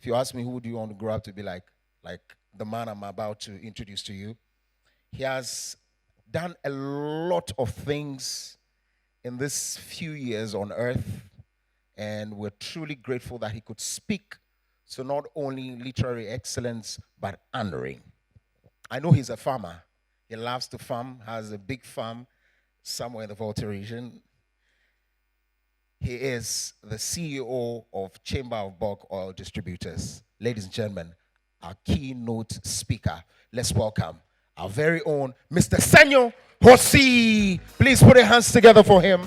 If you ask me who do you want to grow up to be like the man I'm about to introduce to you, he has done a lot of things in this few years on earth, and we're truly grateful that he could speak to not only literary excellence but honoring. I know he's a farmer. He loves to farm, has a big farm somewhere in the Volta region. He is the CEO of Chamber of Bulk Oil Distributors. Ladies and gentlemen, our keynote speaker. Let's welcome our very own Mr. Senyo Hosi. Please put your hands together for him.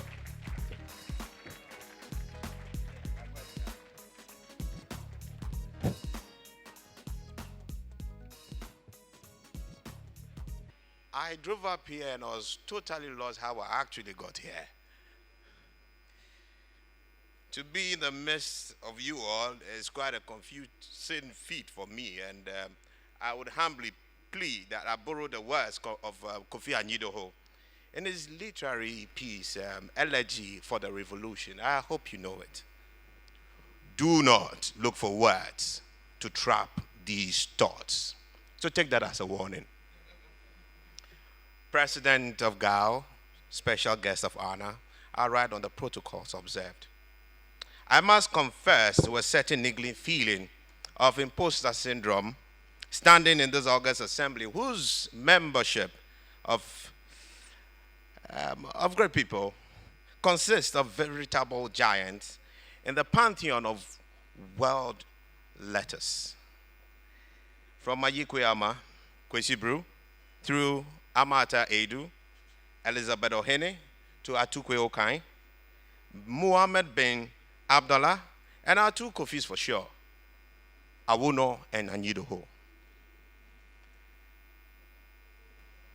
I drove up here and I was totally lost how I actually got here. To be in the midst of you all is quite a confusing feat for me, and I would humbly plead that I borrow the words of Kofi Anyidoho in his literary piece, Elegy for the Revolution. I hope you know it. Do not look for words to trap these thoughts. So take that as a warning. President of GAO, special guest of honor, I write on the protocols observed. I must confess to a certain niggling feeling of imposter syndrome standing in this August assembly, whose membership of great people consists of veritable giants in the pantheon of world letters. From Mayikweyama, Kwesi Brew, through Amata Edu, Elizabeth Ohene, to Atukwe Okai, Muhammad bin Abdullah, and our two Kofis for sure, Awuno and Anyidoho.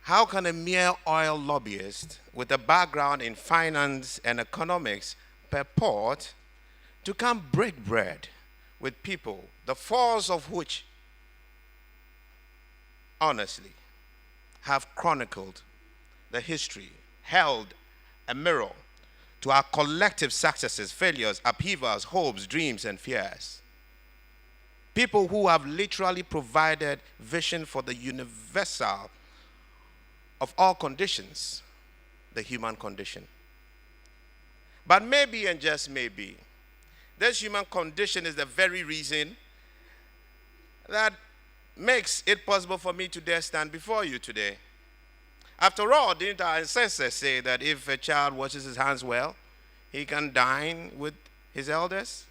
How can a mere oil lobbyist with a background in finance and economics purport to come break bread with people, the force of which, honestly, have chronicled the history, held a mirror to our collective successes, failures, upheavals, hopes, dreams, and fears. People who have literally provided vision for the universal of all conditions, the human condition. But maybe, and just maybe, this human condition is the very reason that makes it possible for me to dare stand before you today. After all, didn't our ancestors say that if a child washes his hands well, he can dine with his elders?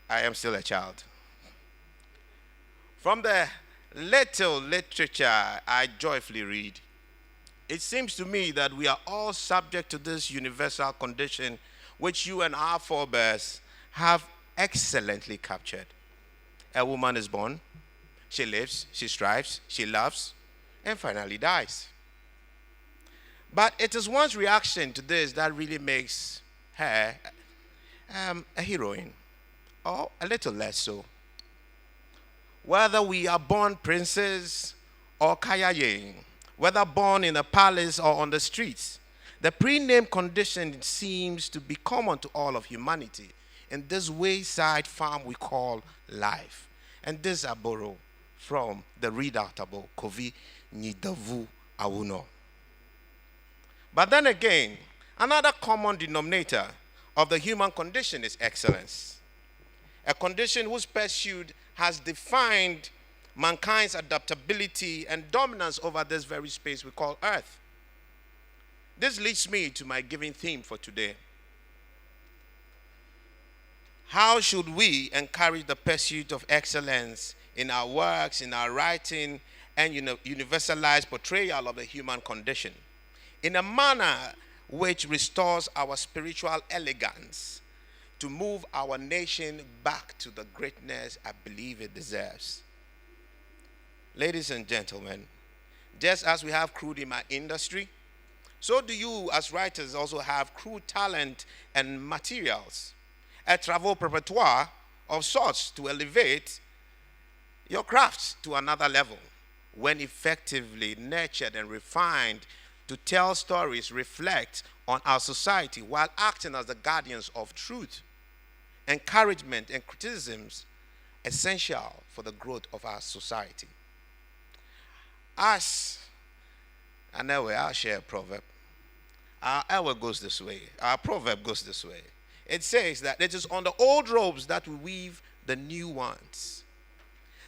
I am still a child. From the little literature I joyfully read, it seems to me that we are all subject to this universal condition which you and our forebears have excellently captured. A woman is born, she lives, she strives, she loves, and finally dies. But it is one's reaction to this that really makes her a heroine, or a little less so. Whether we are born princes or kayaying, whether born in a palace or on the streets, the pre-named condition seems to be common to all of humanity in this wayside farm we call life. And this I borrow from the redoubtable Kofi Nyidavu Awuno. But then again, another common denominator of the human condition is excellence. A condition whose pursuit has defined mankind's adaptability and dominance over this very space we call Earth. This leads me to my giving theme for today. How should we encourage the pursuit of excellence in our works, in our writing, and universalized portrayal of the human condition in a manner which restores our spiritual elegance to move our nation back to the greatness I believe it deserves? Ladies and gentlemen, just as we have crude in my industry, so do you as writers also have crude talent and materials, a travaux préparatoire of sorts to elevate your crafts to another level when effectively nurtured and refined to tell stories, reflect on our society while acting as the guardians of truth. encouragement, and criticisms essential for the growth of our society. As anyway, I'll share a proverb. Our proverb goes this way. It says that it is on the old robes that we weave the new ones.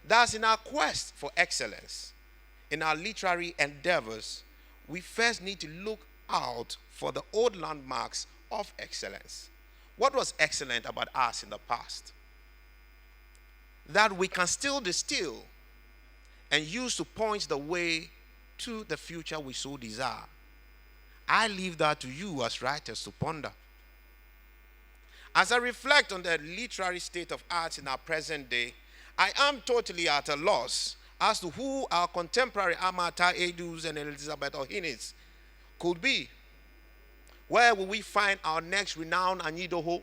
Thus, in our quest for excellence, in our literary endeavors, we first need to look out for the old landmarks of excellence. What was excellent about us in the past that we can still distill and use to point the way to the future we so desire? I leave that to you as writers to ponder. As I reflect on the literary state of arts in our present day, I am totally at a loss as to who our contemporary Amata Edus and Elizabeth Ohinis could be. Where will we find our next renowned Anidoho?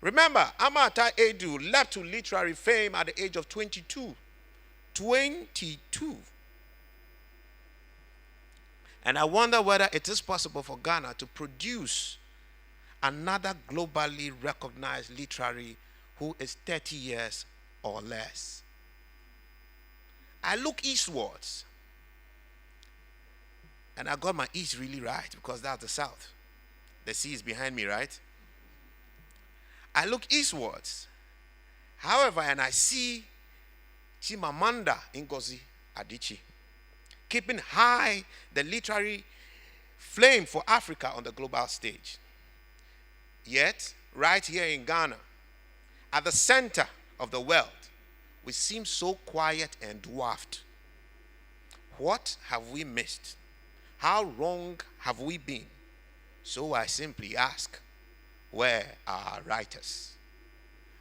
Remember, Amata Edu left to literary fame at the age of 22. 22. And I wonder whether it is possible for Ghana to produce another globally recognized literary who is 30 years or less. I look eastwards, and I got my east really right because that's the south. The sea is behind me, right? I look eastwards, however, and I see Chimamanda Ngozi Adichie keeping high the literary flame for Africa on the global stage. Yet, right here in Ghana, at the center of the world, we seem so quiet and dwarfed. What have we missed? How wrong have we been? So I simply ask, where are our writers?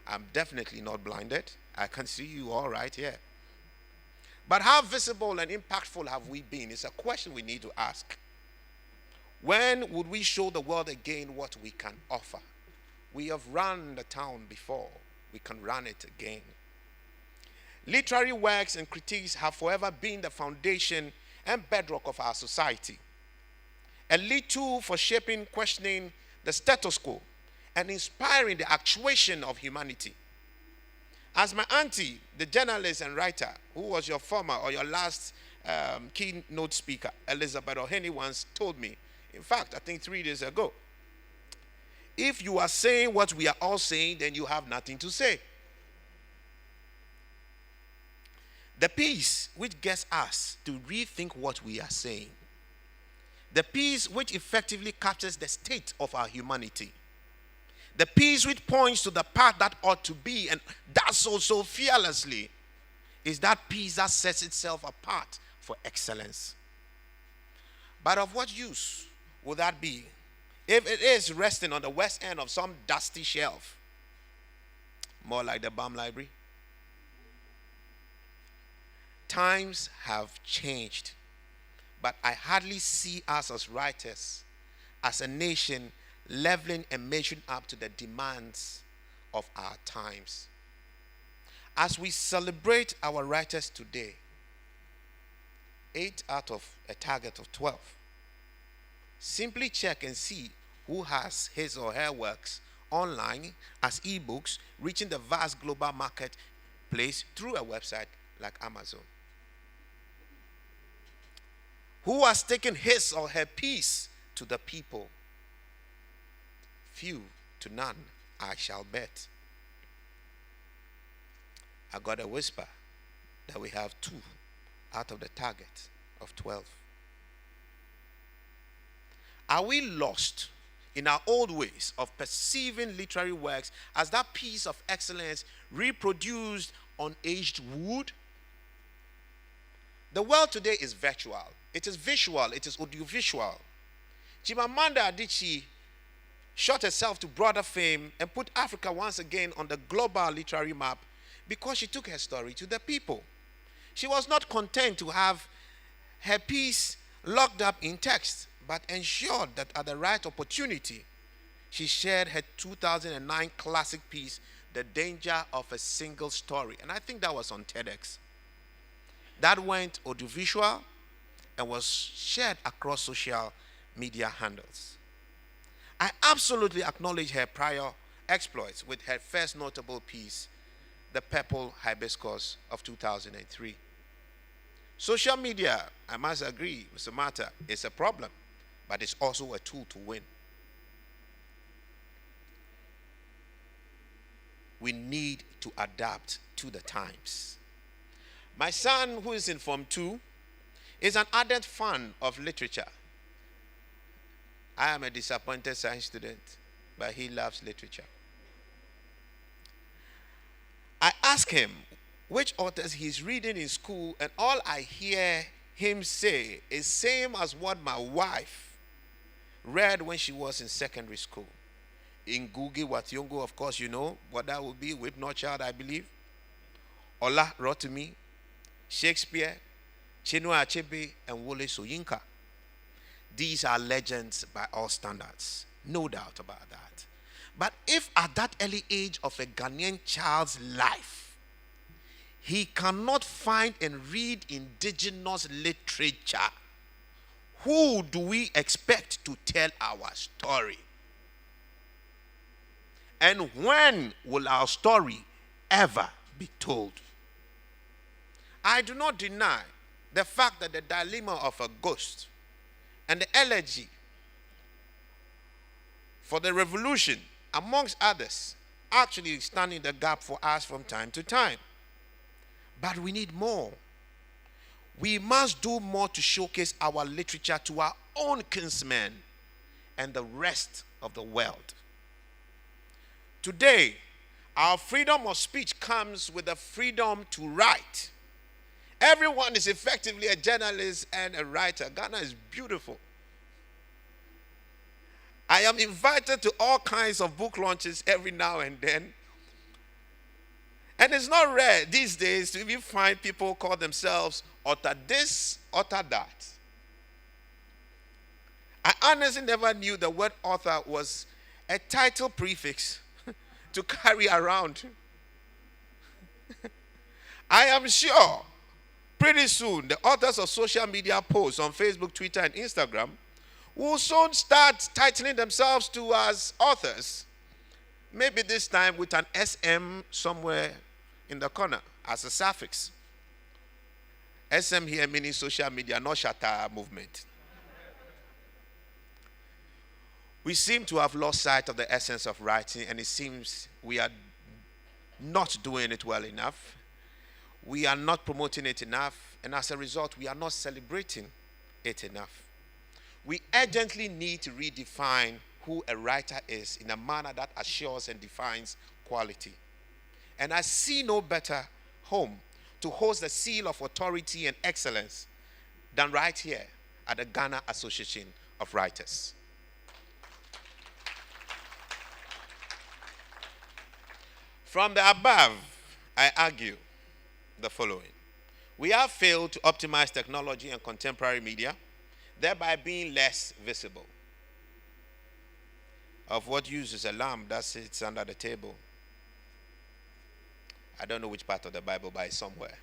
I'm definitely not blinded. I can see you all right here. But how visible and impactful have we been? It's a question we need to ask. When would we show the world again what we can offer? We have run the town before. We can run it again. Literary works and critiques have forever been the foundation and bedrock of our society. A lead tool for shaping, questioning the status quo and inspiring the actuation of humanity. As my auntie, the journalist and writer, who was your former or your last keynote speaker, Elizabeth Ohene, once told me, in fact, I think 3 days ago, if you are saying what we are all saying, then you have nothing to say. The piece which gets us to rethink what we are saying. The piece which effectively captures the state of our humanity. The piece which points to the path that ought to be and does so fearlessly is that piece that sets itself apart for excellence. But of what use would that be if it is resting on the west end of some dusty shelf? More like the BAM library. Times have changed, but I hardly see us as writers, as a nation, leveling and measuring up to the demands of our times. As we celebrate our writers today, 8 out of a target of 12, simply check and see who has his or her works online as ebooks, reaching the vast global marketplace through a website like Amazon. Who has taken his or her piece to the people? Few to none, I shall bet. I got a whisper that we have 2 out of the target of 12. Are we lost in our old ways of perceiving literary works as that piece of excellence reproduced on aged wood? The world today is virtual. It is visual. It is audiovisual. Chimamanda Adichie shot herself to broader fame and put Africa once again on the global literary map because she took her story to the people. She was not content to have her piece locked up in text, but ensured that at the right opportunity, she shared her 2009 classic piece, The Danger of a Single Story. And I think that was on TEDx. That went audiovisual and was shared across social media handles. I absolutely acknowledge her prior exploits with her first notable piece, The Purple Hibiscus of 2003. Social media, I must agree, Mr. Mata, is a problem, but it's also a tool to win. We need to adapt to the times. My son, who is in Form 2, is an ardent fan of literature. I am a disappointed science student, but he loves literature. I ask him which authors he's reading in school, and all I hear him say is same as what my wife read when she was in secondary school. In Ngugi Wathiongo, of course, you know what that would be, Whip Not Child, I believe. Ola Rotimi, Shakespeare, Chinua Achebe, and Wole Soyinka. These are legends by all standards, no doubt about that. But if at that early age of a Ghanaian child's life, he cannot find and read indigenous literature, who do we expect to tell our story? And when will our story ever be told? I do not deny the fact that the dilemma of a ghost and the elegy for the revolution, amongst others, actually stand in the gap for us from time to time. But we need more. We must do more to showcase our literature to our own kinsmen and the rest of the world. Today, our freedom of speech comes with the freedom to write. Everyone is effectively a journalist and a writer. Ghana is beautiful. I am invited to all kinds of book launches every now and then. And it's not rare these days to even find people call themselves author this, author that. I honestly never knew the word author was a title prefix to carry around. I am sure pretty soon the authors of social media posts on Facebook, Twitter, and Instagram will soon start titling themselves to as authors. Maybe this time with an SM somewhere in the corner as a suffix. SM here meaning social media, not shatter movement. We seem to have lost sight of the essence of writing, and it seems we are not doing it well enough. We are not promoting it enough, and as a result, we are not celebrating it enough. We urgently need to redefine who a writer is in a manner that assures and defines quality. And I see no better home to host the seal of authority and excellence than right here at the Ghana Association of Writers. From the above, I argue the following. We have failed to optimize technology and contemporary media, thereby being less visible. Of what use is a lamb that sits under the table? I don't know which part of the Bible, but it's somewhere.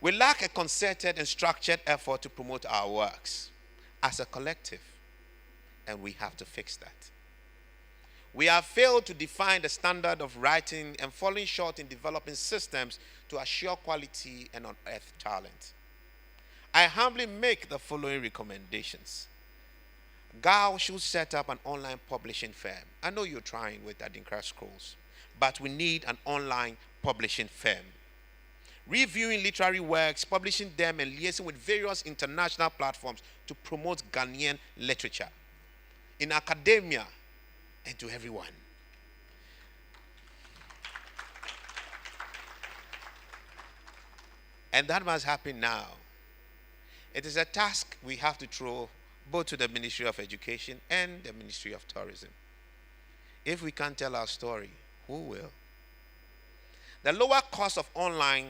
We lack a concerted and structured effort to promote our works as a collective, and we have to fix that. We have failed to define the standard of writing and falling short in developing systems to assure quality and unearth talent. I humbly make the following recommendations. GAO should set up an online publishing firm. I know you're trying with Adinkra Scrolls, but we need an online publishing firm. Reviewing literary works, publishing them, and liaising with various international platforms to promote Ghanaian literature in academia and to everyone. And that must happen now. It is a task we have to throw both to the Ministry of Education and the Ministry of Tourism. If we can't tell our story, who will? The lower cost of online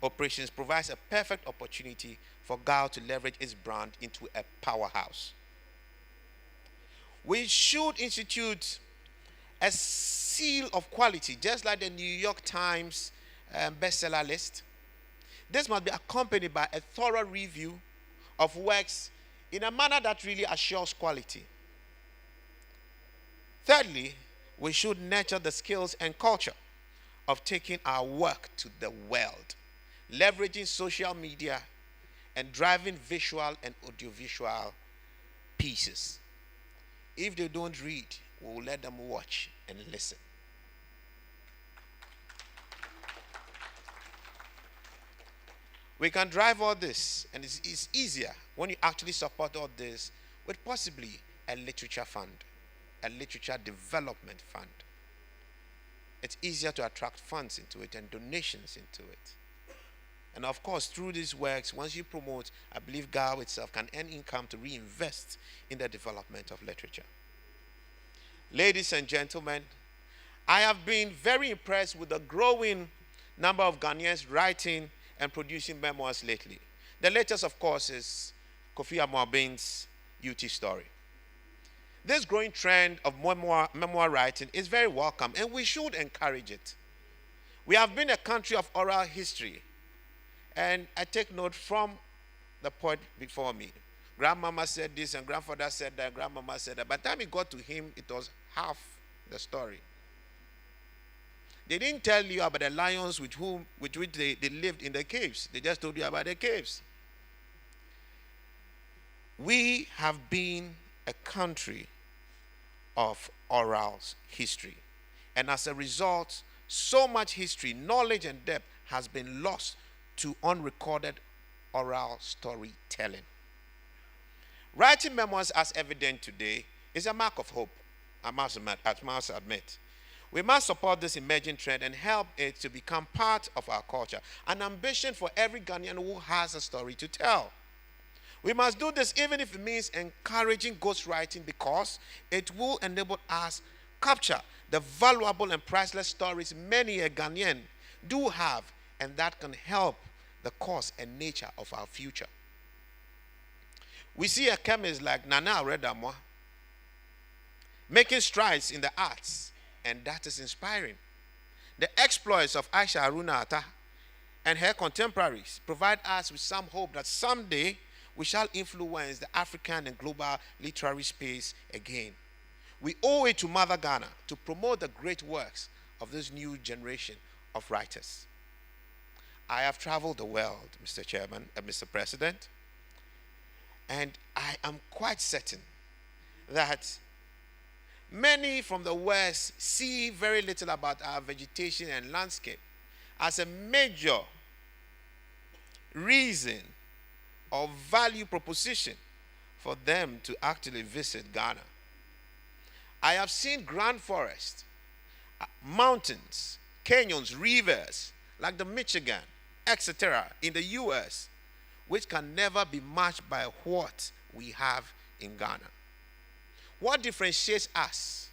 operations provides a perfect opportunity for GAO to leverage its brand into a powerhouse. We should institute a seal of quality, just like the New York Times bestseller list. This must be accompanied by a thorough review of works in a manner that really assures quality. Thirdly, we should nurture the skills and culture of taking our work to the world, leveraging social media and driving visual and audiovisual pieces. If they don't read, we will let them watch and listen. We can drive all this, and it's easier when you actually support all this with possibly a literature fund, a literature development fund. It's easier to attract funds into it and donations into it. And of course, through these works, once you promote, I believe GAO itself can earn income to reinvest in the development of literature. Ladies and gentlemen, I have been very impressed with the growing number of Ghanaians writing and producing memoirs lately. The latest, of course, is Kofi Amoaben's UT story. This growing trend of memoir writing is very welcome, and we should encourage it. We have been a country of oral history, and I take note from the poet before me. Grandmama said this, and grandfather said that, grandmama said that. By the time it got to him, it was half the story. They didn't tell you about the lions with which they lived in the caves. They just told you about the caves. We have been a country of oral history. And as a result, so much history, knowledge, and depth has been lost to unrecorded oral storytelling. Writing memoirs as evident today is a mark of hope, I must admit. We must support this emerging trend and help it to become part of our culture, an ambition for every Ghanaian who has a story to tell. We must do this even if it means encouraging ghostwriting, because it will enable us capture the valuable and priceless stories many a Ghanaian do have, and that can help the cause and nature of our future. We see a chemist like Nana Redamwa making strides in the arts, and that is inspiring. The exploits of Aisha Haruna Atta and her contemporaries provide us with some hope that someday we shall influence the African and global literary space again. We owe it to Mother Ghana to promote the great works of this new generation of writers. I have traveled the world, Mr. Chairman and Mr. President, and I am quite certain that many from the West see very little about our vegetation and landscape as a major reason or value proposition for them to actually visit Ghana. I have seen grand forests, mountains, canyons, rivers like the Michigan, etc. in the US, which can never be matched by what we have in Ghana. What differentiates us,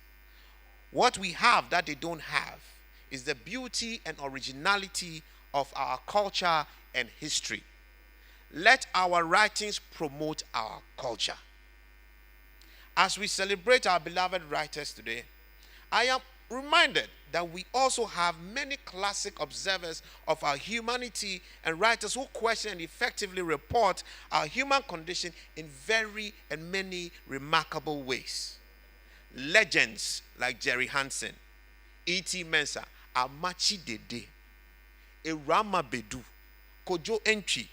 what we have that they don't have, is the beauty and originality of our culture and history. Let our writings promote our culture. As we celebrate our beloved writers today, I am reminded that we also have many classic observers of our humanity and writers who question and effectively report our human condition in very and many remarkable ways. Legends like Jerry Hansen, E.T. Mensah, Amachi Dede, Irama Bedu, Kojo Entry,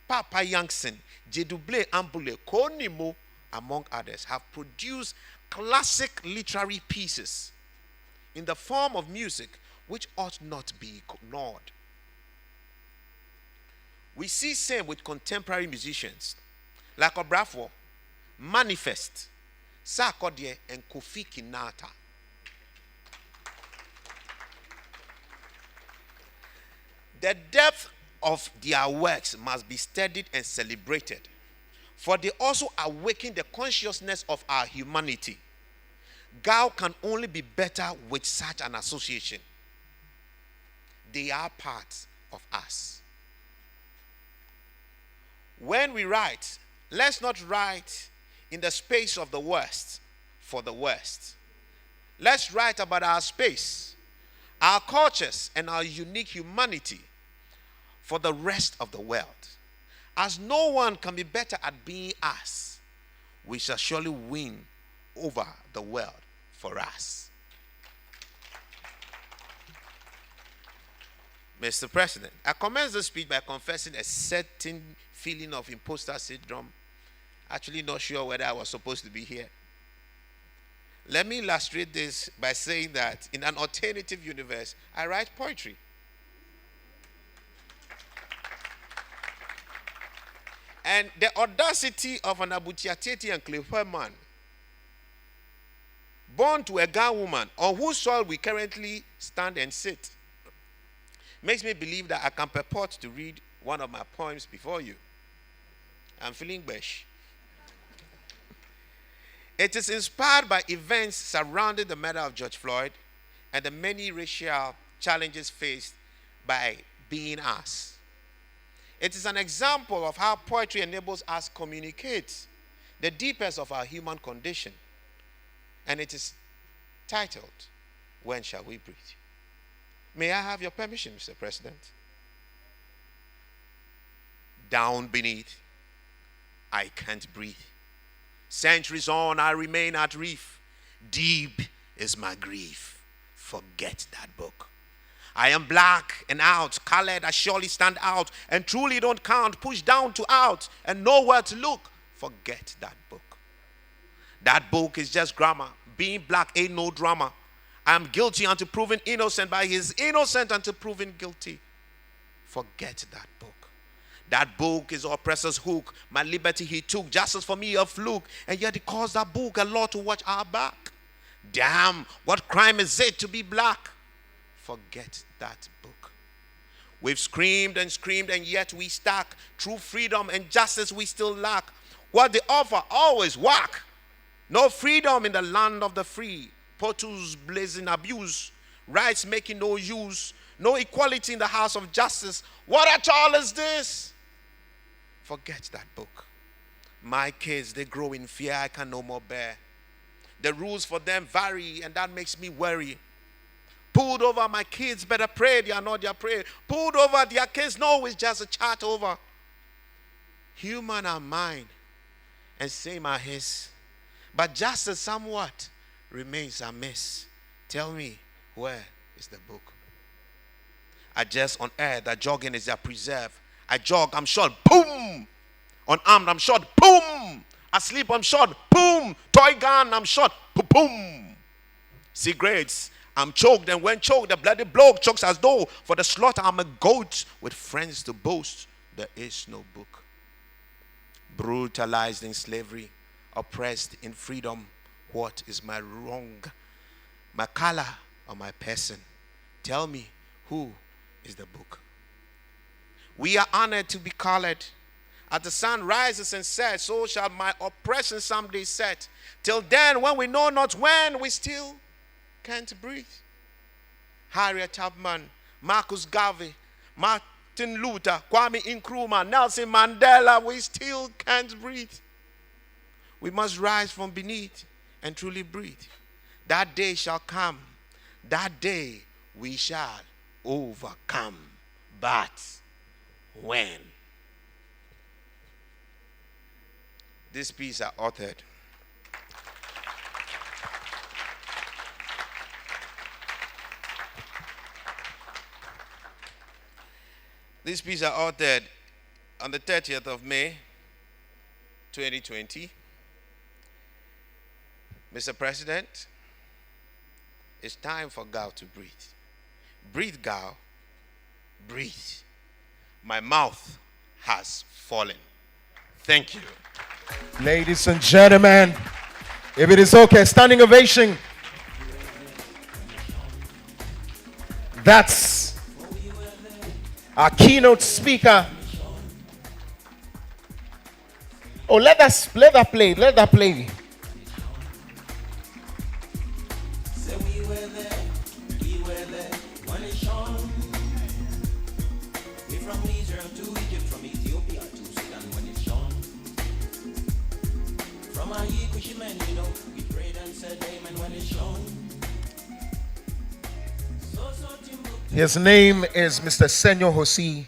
Papa Yankson, Jeduble Ambule, Konimo, among others, have produced classic literary pieces in the form of music which ought not be ignored. We see same with contemporary musicians like Obrafo, Manifest, Sarkodie, and Kofi Kinata. The depth of their works must be studied and celebrated, for they also awaken the consciousness of our humanity. GAO can only be better with such an association. They are part of us. When we write, let's not write in the space of the worst for the worst. Let's write about our space, our cultures, and our unique humanity for the rest of the world. As no one can be better at being us, we shall surely win over the world for us. Mr. President, I commence this speech by confessing a certain feeling of imposter syndrome. Actually, not sure whether I was supposed to be here. Let me illustrate this by saying that in an alternative universe, I write poetry. And the audacity of an Abutiateti and Klepe man, born to a Ghanaian woman, on whose soil we currently stand and sit, makes me believe that I can purport to read one of my poems before you. I'm feeling besh. It is inspired by events surrounding the murder of George Floyd and the many racial challenges faced by being us. It is an example of how poetry enables us to communicate the deepest of our human condition. And it is titled, When Shall We Breathe? May I have your permission, Mr. President? Down beneath, I can't breathe. Centuries on, I remain at reef. Deep is my grief. Forget that book. I am black and out, colored, I surely stand out, and truly don't count, pushed down to out, and nowhere to look. Forget that book. That book is just grammar. Being black ain't no drama. I am guilty until proven innocent, but he is innocent until proven guilty. Forget that book. That book is oppressor's hook. My liberty he took, justice for me a fluke, and yet it caused that book a lot to watch our back. Damn, what crime is it to be black? Forget that book. We've screamed, and yet we stack. True freedom and justice we still lack. What they offer always whack. No freedom in the land of the free. Portals blazing abuse. Rights making no use. No equality in the house of justice. What at all is this? Forget that book. My kids, they grow in fear I can no more bear. The rules for them vary, and that makes me worry. Pulled over my kids, better pray they are not their prey. Pulled over their kids, no, it's just a chat over. Human are mine, and same are his. But justice somewhat remains amiss. Tell me, where is the book? I just on air that jogging is their preserve. I jog, I'm shot, boom. Unarmed, I'm shot, boom. Asleep, I'm shot, boom. Toy gun, I'm shot, boom. Cigarettes, I'm choked, and when choked, the bloody bloke chokes as though for the slaughter I'm a goat with friends to boast. There is no book. Brutalized in slavery, oppressed in freedom. What is my wrong? My color or my person? Tell me, who is the book? We are honored to be colored. As the sun rises and sets, so shall my oppression someday set. Till then, when we know not when, we still can't breathe. Harriet Tubman, Marcus Garvey, Martin Luther, Kwame Nkrumah, Nelson Mandela, we still can't breathe. We must rise from beneath and truly breathe. That day shall come. That day we shall overcome. But when? This piece are authored This piece are authored on the 30th of May, 2020. Mr. President, it's time for Gal to breathe. Breathe, Gal. Breathe. My mouth has fallen. Thank you. Ladies and gentlemen, if it is okay, standing ovation. That's our keynote speaker. Oh, let that play. His name is Mr. Senyo Hosi.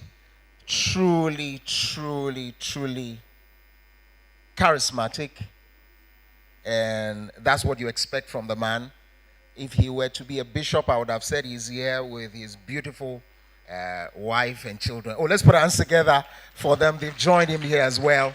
Truly, truly, truly charismatic. And that's what you expect from the man. If he were to be a bishop, I would have said he's here with his beautiful wife and children. Oh, let's put our hands together for them. They've joined him here as well.